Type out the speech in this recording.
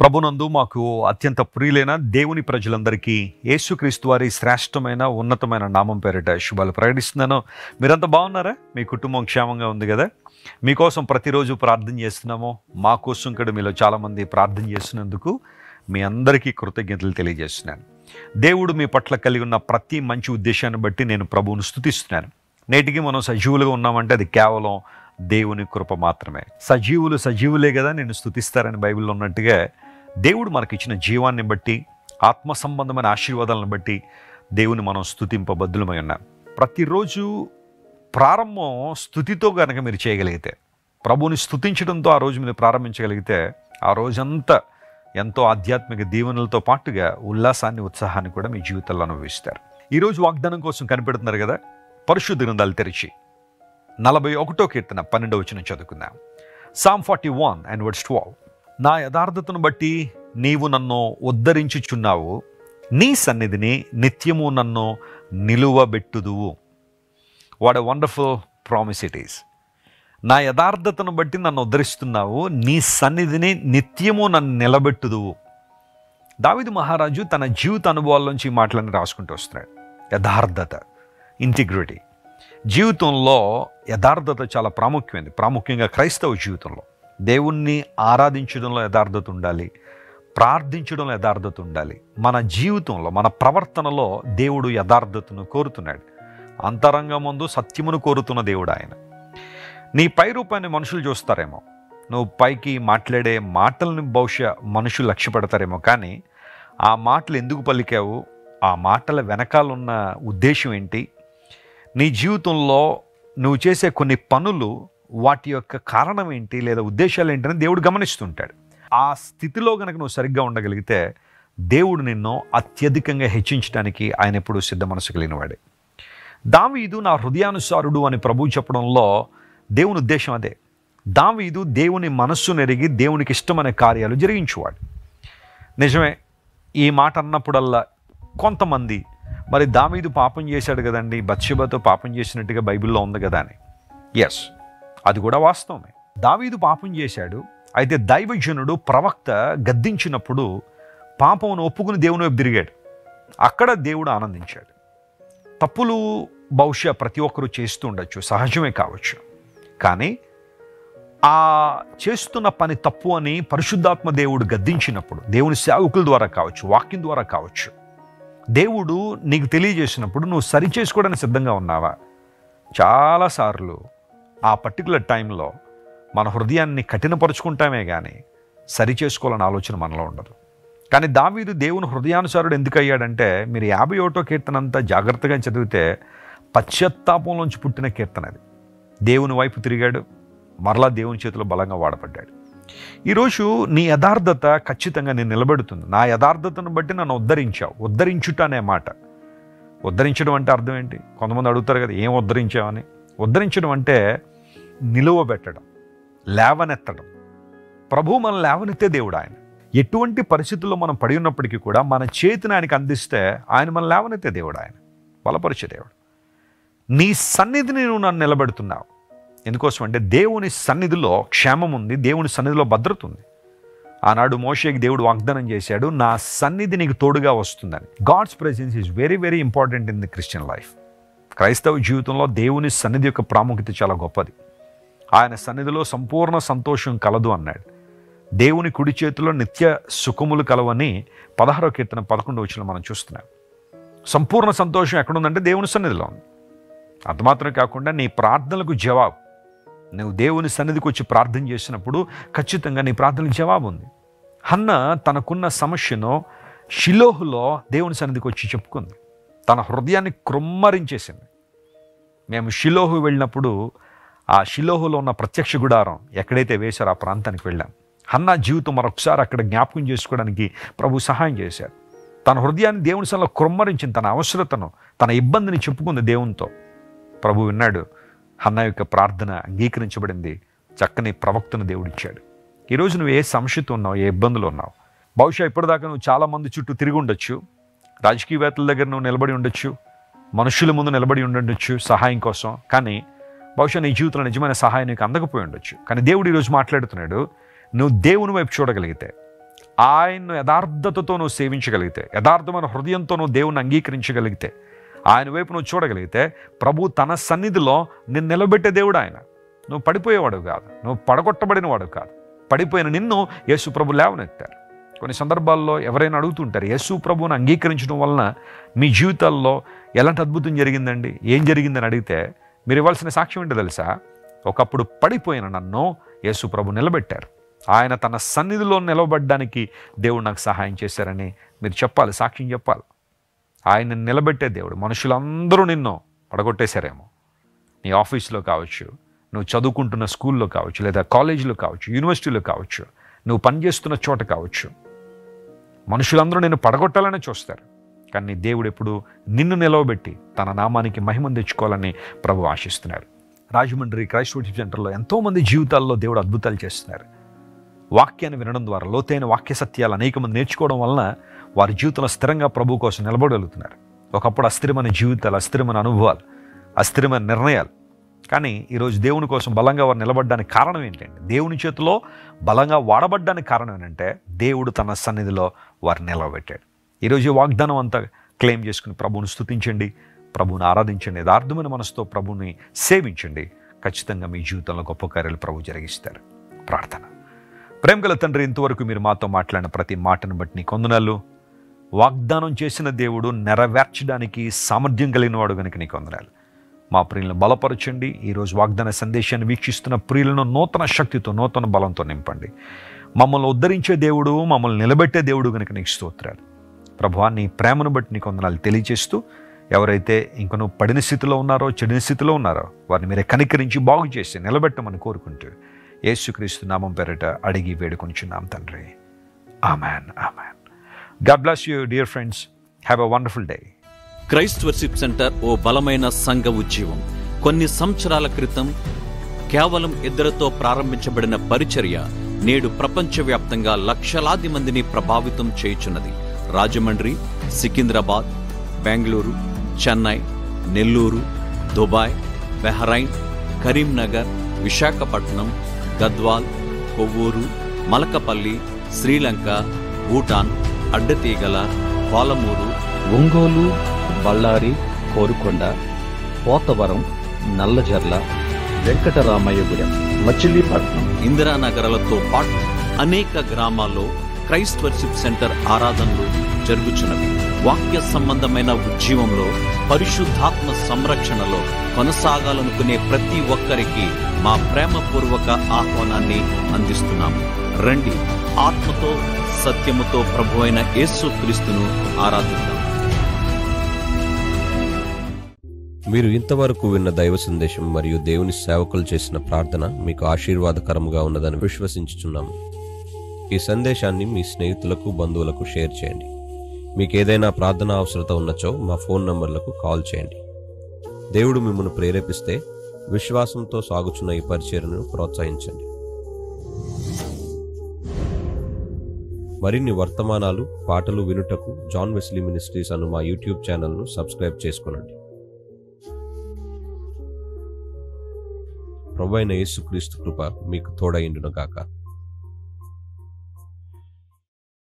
ప్రభునందు మాకు అత్యంత ప్రియులైన దేవుని ప్రజలందరికీ యేసుక్రీస్తు వారి శ్రేష్టమైన ఉన్నతమైన నామం పేరిట శుభాలు ప్రకటిస్తున్నాను. మీరంతా బాగున్నారా? మీ కుటుంబం క్షేమంగా ఉంది కదా? మీకోసం ప్రతిరోజు ప్రార్థన చేస్తున్నాము. మా కోసం కూడా మీలో చాలామంది ప్రార్థన చేస్తున్నందుకు మీ అందరికీ కృతజ్ఞతలు తెలియజేస్తున్నాను. దేవుడు మీ పట్ల కలిగి ఉన్న ప్రతి మంచి ఉద్దేశాన్ని బట్టి నేను ప్రభువును స్తుతిస్తున్నాను. నేటికి మనం సజీవులుగా ఉన్నామంటే అది కేవలం దేవుని కృప మాత్రమే. సజీవులే కదా నేను స్తుతిస్తారని బైబిల్లో ఉన్నట్టుగా దేవుడు మనకిచ్చిన జీవాన్ని బట్టి, ఆత్మ సంబంధమైన ఆశీర్వాదాలను బట్టి దేవుని మనం స్తుతింపబద్దులమై ఉన్నాం. ప్రతిరోజు ప్రారంభం స్తుతితో కనుక మీరు చేయగలిగితే, ప్రభువుని స్తుతించడంతో ఆ రోజు మీరు ప్రారంభించగలిగితే, ఆ రోజంతా ఎంతో ఆధ్యాత్మిక దీవెనలతో పాటుగా ఉల్లాసాన్ని, ఉత్సాహాన్ని కూడా మీ జీవితంలో అనుభవిస్తారు. ఈరోజు వాగ్దానం కోసం కనిపెడుతున్నారు కదా, పరిశుద్ధ గ్రంథాలు తెరిచి 41వ కీర్తన 12వ వచనం చదువుకుందాం. Psalm 41 and verse 12. నా యథార్థతను బట్టి నీవు నన్ను ఉద్ధరించుచున్నావు, నీ సన్నిధిని నిత్యము నన్ను నిలువబెట్టుదువు. What a wonderful promise it is. నా యథార్థతను బట్టి నన్ను ఉద్ధరిస్తున్నావు, నీ సన్నిధిని నిత్యము నన్ను నిలబెట్టుదువు. దావీదు మహారాజు తన జీవిత అనుభవాల్లోంచి ఈ మాటలను రాసుకుంటూ వస్తున్నాడు. యథార్థత, ఇంటిగ్రిటీ. జీవితంలో యథార్థత చాలా ప్రాముఖ్యమైనది. ప్రాముఖ్యంగా క్రైస్తవ జీవితంలో దేవుణ్ణి ఆరాధించడంలో యథార్థత ఉండాలి, ప్రార్థించడంలో యథార్థత ఉండాలి. మన జీవితంలో, మన ప్రవర్తనలో దేవుడు యథార్థతను కోరుతున్నాడు. అంతరంగమందు సత్యమును కోరుతున్న దేవుడు ఆయన. నీ పై రూపాన్ని మనుషులు చూస్తారేమో, నువ్వు పైకి మాట్లాడే మాటలను బహుశా మనుషులు లక్ష్య పెడతారేమో, కానీ ఆ మాటలు ఎందుకు పలికావు, ఆ మాటల వెనకాలన్న ఉద్దేశం ఏంటి, నీ జీవితంలో నువ్వు చేసే కొన్ని పనులు వాటి యొక్క కారణం ఏంటి లేదా ఉద్దేశాలు ఏంటని దేవుడు గమనిస్తుంటాడు. ఆ స్థితిలో కనుక నువ్వు సరిగ్గా ఉండగలిగితే దేవుడు నిన్ను అత్యధికంగా హెచ్చించడానికి ఆయన ఎప్పుడూ సిద్ధ మనసు కలిగినవాడే. దావీదు నా హృదయానుసారుడు అని ప్రభువు చెప్పడంలో దేవుని ఉద్దేశం అదే. దావీదు దేవుని మనస్సును ఎరిగి దేవునికి ఇష్టమైన కార్యాలు జరిగించేవాడు. నిజమే, ఈ మాట అన్నప్పుడల్లా కొంతమంది మరి దావీదు పాపం చేశాడు కదండి, బత్షెబతో పాపం చేసినట్టుగా బైబిల్లో ఉంది కదా అని. ఎస్, అది కూడా వాస్తవమే. దావీదు పాపం చేశాడు. అయితే దైవజనుడు ప్రవక్త గద్దించినప్పుడు పాపమును ఒప్పుకుని దేవుని వైపు తిరిగాడు. అక్కడ దేవుడు ఆనందించాడు. తప్పులు బహుశా ప్రతి ఒక్కరూ చేస్తూ ఉండొచ్చు, సహజమే కావచ్చు. కానీ ఆ చేస్తున్న పని తప్పు అని పరిశుద్ధాత్మ దేవుడు గద్దించినప్పుడు, దేవుని సేవకుల ద్వారా కావచ్చు, వాక్యం ద్వారా కావచ్చు, దేవుడు నీకు తెలియజేసినప్పుడు నువ్వు సరి చేసుకోవడానికి సిద్ధంగా ఉన్నావా? చాలాసార్లు ఆ పర్టికులర్ టైంలో మన హృదయాన్ని కఠినపరుచుకుంటామే కానీ సరి చేసుకోవాలనే ఆలోచన మనలో ఉండదు. కానీ దావీదు దేవుని హృదయానుసారుడు ఎందుకు అయ్యాడంటే, మీరు 51వ కీర్తన అంతా జాగ్రత్తగా చదివితే పశ్చాత్తాపంలోంచి పుట్టిన కీర్తన అది. దేవుని వైపు తిరిగాడు, మరలా దేవుని చేతిలో బలంగా వాడబడ్డాడు. ఈరోజు నీ యథార్థత ఖచ్చితంగా నేను నిలబెడుతుంది. నా యథార్థతను బట్టి నన్ను ఉద్ధరించావు. ఉద్ధరించుట అనే మాట, ఉద్ధరించడం అంటే అర్థం ఏంటి? కొంతమంది అడుగుతారు కదా, ఏం ఉద్ధరించావని. ఉద్ధరించడం అంటే నిలువబెట్టడం, లేవనెత్తడం. ప్రభువు మనం లేవనెత్తే దేవుడు ఆయన. ఎటువంటి పరిస్థితుల్లో మనం పడి ఉన్నప్పటికీ కూడా మన చేతిని ఆయనకు అందిస్తే ఆయన మనం లేవనెత్తే దేవుడు ఆయన, బలపరిచే దేవుడు. నీ సన్నిధిని నువ్వు నన్ను నిలబెడుతున్నావు. ఎందుకోసం అంటే దేవుని సన్నిధిలో క్షేమం ఉంది, దేవుని సన్నిధిలో భద్రత ఉంది. ఆనాడు మోషేకి దేవుడు వాగ్దానం చేశాడు, నా సన్నిధి నీకు తోడుగా వస్తుందని. God's presence is very very important in the Christian life. క్రైస్తవ జీవితంలో దేవుని సన్నిధి యొక్క ప్రాముఖ్యత చాలా గొప్పది. ఆయన సన్నిధిలో సంపూర్ణ సంతోషం కలదు అన్నాడు. దేవుని కుడి చేతిలో నిత్య సుఖములు కలవని 16వ కీర్తన 11వ వచనంలో మనం చూస్తున్నాం. సంపూర్ణ సంతోషం ఎక్కడుందంటే దేవుని సన్నిధిలో ఉంది. అంత మాత్రమే కాకుండా నీ ప్రార్థనలకు జవాబు, నువ్వు దేవుని సన్నిధికి వచ్చి ప్రార్థన చేసినప్పుడు ఖచ్చితంగా నీ ప్రార్థనకు జవాబు ఉంది. హన్న తనకున్న సమస్యను షిలోహులో దేవుని సన్నిధికి వచ్చి చెప్పుకుంది. తన హృదయాన్ని కృమ్మరించేసింది. మేము షిలోహు వెళ్ళినప్పుడు ఆ షిలోహులో ఉన్న ప్రత్యక్ష గుడారం ఎక్కడైతే వేశారో ఆ ప్రాంతానికి వెళ్ళాం. హన్నా జీవితం మరొకసారి అక్కడ జ్ఞాపకం చేసుకోవడానికి ప్రభు సహాయం చేశారు. తన హృదయాన్ని దేవుని సన్నిధిలో కృమ్మరించింది, తన అవసరతను, తన ఇబ్బందిని చెప్పుకుంది దేవునితో. ప్రభు విన్నాడు. హన్నా యొక్క ప్రార్థన అంగీకరించబడింది. చక్కని ప్రవక్తను దేవుడిచ్చాడు. ఈరోజు నువ్వు ఏ సమస్యతో ఉన్నావు, ఏ ఇబ్బందులు ఉన్నావు? బహుశా ఇప్పటిదాకా నువ్వు చాలామంది చుట్టూ తిరిగి ఉండొచ్చు, రాజకీయవేత్తల దగ్గర నువ్వు నిలబడి ఉండొచ్చు, మనుషుల ముందు నిలబడి ఉండొచ్చు సహాయం కోసం. కానీ బహుశా నీ జీవితంలో నిజమైన సహాయం నీకు అందకపోయి ఉండొచ్చు. కానీ దేవుడు ఈరోజు మాట్లాడుతున్నాడు, నువ్వు దేవుని వైపు చూడగలిగితే, ఆయన్ను యథార్థతతో నువ్వు సేవించగలిగితే, యథార్థమైన హృదయంతో నువ్వు దేవుని అంగీకరించగలిగితే, ఆయన వైపు నువ్వు చూడగలిగితే, ప్రభు తన సన్నిధిలో నిన్ను నిలబెట్టే దేవుడు ఆయన. నువ్వు పడిపోయేవాడు కాదు, నువ్వు పడగొట్టబడిన వాడు కాదు. పడిపోయిన నిన్ను యేసు ప్రభు లేవనెత్తారు. కొన్ని సందర్భాల్లో ఎవరైనా అడుగుతుంటారు, యేసు ప్రభువుని అంగీకరించడం వలన మీ జీవితాల్లో ఎలాంటి అద్భుతం జరిగిందండి, ఏం జరిగిందని అడిగితే మీరు ఇవ్వాల్సిన సాక్ష్యం ఏంటో తెలుసా? ఒకప్పుడు పడిపోయిన నన్ను యేసు ప్రభు నిలబెట్టారు. ఆయన తన సన్నిధిలో నిలబడడానికి దేవుడు నాకు సహాయం చేశారని మీరు చెప్పాలి, సాక్ష్యం చెప్పాలి. ఆయన నిలబెట్టే దేవుడు. మనుషులందరూ నిన్ను పడగొట్టేశారేమో, నీ ఆఫీస్లో కావచ్చు, నువ్వు చదువుకుంటున్న స్కూల్లో కావచ్చు, లేదా కాలేజీలో కావచ్చు, యూనివర్సిటీలో కావచ్చు, నువ్వు పనిచేస్తున్న చోట కావచ్చు, మనుషులందరూ నిన్ను పడగొట్టాలని చూస్తారు. కానీ దేవుడు ఎప్పుడు నిన్ను నిలవబెట్టి తన నామానికి మహిమను తెచ్చుకోవాలని ప్రభు ఆశిస్తున్నారు. రాజమండ్రి క్రైస్ట్ వర్షిప్ సెంటర్లో ఎంతోమంది జీవితాల్లో దేవుడు అద్భుతాలు చేస్తున్నారు. వాక్యాన్ని వినడం ద్వారా, లోతైన వాక్య సత్యాలు అనేక మంది నేర్చుకోవడం వలన వారి జీవితంలో స్థిరంగా ప్రభు కోసం నిలబడగలుగుతున్నారు. ఒకప్పుడు అస్థిరమైన జీవితాలు, అస్థిరమైన అనుభవాలు, అస్థిరమైన నిర్ణయాలు. కానీ ఈరోజు దేవుని కోసం బలంగా వారు నిలబడడానికి కారణం ఏంటంటే, దేవుని చేతిలో బలంగా వాడబడ్డానికి కారణం ఏంటంటే, దేవుడు తన సన్నిధిలో వారిని నిలబెట్టాడు. ఈరోజు ఈ వాగ్దానం అంతా క్లెయిమ్ చేసుకుని ప్రభువుని స్తుతించండి, ప్రభువుని ఆరాధించండి, యథార్థమైన మనసుతో ప్రభువుని సేవించండి. ఖచ్చితంగా మీ జీవితంలో గొప్ప కార్యాలు ప్రభు జరిగిస్తారు. ప్రార్థన. ప్రేమగల తండ్రి, ఇంతవరకు మీరు మాతో మాట్లాడిన ప్రతి మాటను బట్టి నీకు వందనాలు. వాగ్దానం చేసిన దేవుడు నెరవేర్చడానికి సామర్థ్యం కలిగిన వాడు కనుక నీకు వందనాలు. మా ప్రియులను బలపరచండి. ఈరోజు వాగ్దాన సందేశాన్ని వీక్షిస్తున్న ప్రియులను నూతన శక్తితో, నూతన బలంతో నింపండి. మమ్మల్ని ఉద్ధరించే దేవుడు, మమ్మల్ని నిలబెట్టే దేవుడు కనుక నీకు స్తోత్రాలు. ప్రభువా, నీ ప్రేమను బట్టి నీకు వందనాలు తెలియజేస్తూ, ఎవరైతే ఇంకనూ పడిన స్థితిలో ఉన్నారో, చెడిన స్థితిలో ఉన్నారో వారిని మీరే కనికరించి బాగు చేసి నిలబెట్టమని కోరుకుంటూ యేసుక్రీస్తు నామం పేరిట అడిగి వేడుకొంచున్నాం తండ్రి. Amen, amen. God bless you dear friends. Have a wonderful day. Christ worship centre ఓ బలమైన సంఘ ఉద్యమం. కొన్ని సంవత్సరాల క్రితం కేవలం ఇద్దరితో ప్రారంభించబడిన పరిచర్య నేడు ప్రపంచవ్యాప్తంగా లక్షలాది మందిని ప్రభావితం చేయుచున్నది. రాజమండ్రి, సికింద్రాబాద్, బెంగళూరు, చెన్నై, నెల్లూరు, దుబాయ్, బెహ్రైన్, కరీంనగర్, విశాఖపట్నం, గద్వాల్, కొవ్వూరు, మలకపల్లి, శ్రీలంక, భూటాన్, అడ్డతీగల, పాలమూరు, ఒంగోలు, బళ్ళారి, కోరుకొండ, పోతవరం, నల్లజర్ల, వెంకటరామయ్యగూడెం, మచిలీపట్నం, ఇందిరానగర్లతో పాటు అనేక గ్రామాల్లో క్రైస్ట్ వర్షిప్ సెంటర్ ఆరాధనలు జరుగుచున్నవి. వాక్య సంబంధమైన ఉద్యమంలో, పరిశుద్ధాత్మ సంరక్షణలో కొనసాగాలనుకునే ప్రతి ఒక్కరికి మా ప్రేమపూర్వక ఆహ్వానాన్ని అందిస్తున్నాము. రండి, ఆత్మతో సత్యముతో ప్రభువైన యేసుక్రీస్తును ఆరాధిద్దాం. మీరు ఇంతవరకు విన్న దైవ సందేశం మరియు దేవుని సేవకులు చేసిన ప్రార్థన మీకు ఆశీర్వాదకరముగా ఉన్నదని విశ్వసించుచున్నాము. ఈ సందేశాన్ని మీ స్నేహితులకు, బంధువులకు షేర్ చేయండి. మీకు ఏదైనా ప్రార్థన అవసరత ఉన్నచో మా ఫోన్ నంబర్లకు కాల్ చేయండి. దేవుడు మిమ్మల్ని ప్రేరేపిస్తే విశ్వాసంతో సాగుచున్న ఈ పరిచర్యను ప్రోత్సహించండి. మరిన్ని వర్తమానాలు, పాటలు వినుటకు జాన్ వెస్లీ మినిస్ట్రీస్ అను మా యూట్యూబ్ ఛానల్ను సబ్స్క్రైబ్ చేసుకొనండి. ప్రభువైన యేసుక్రీస్తు కృప మీకు తోడైండును గాక.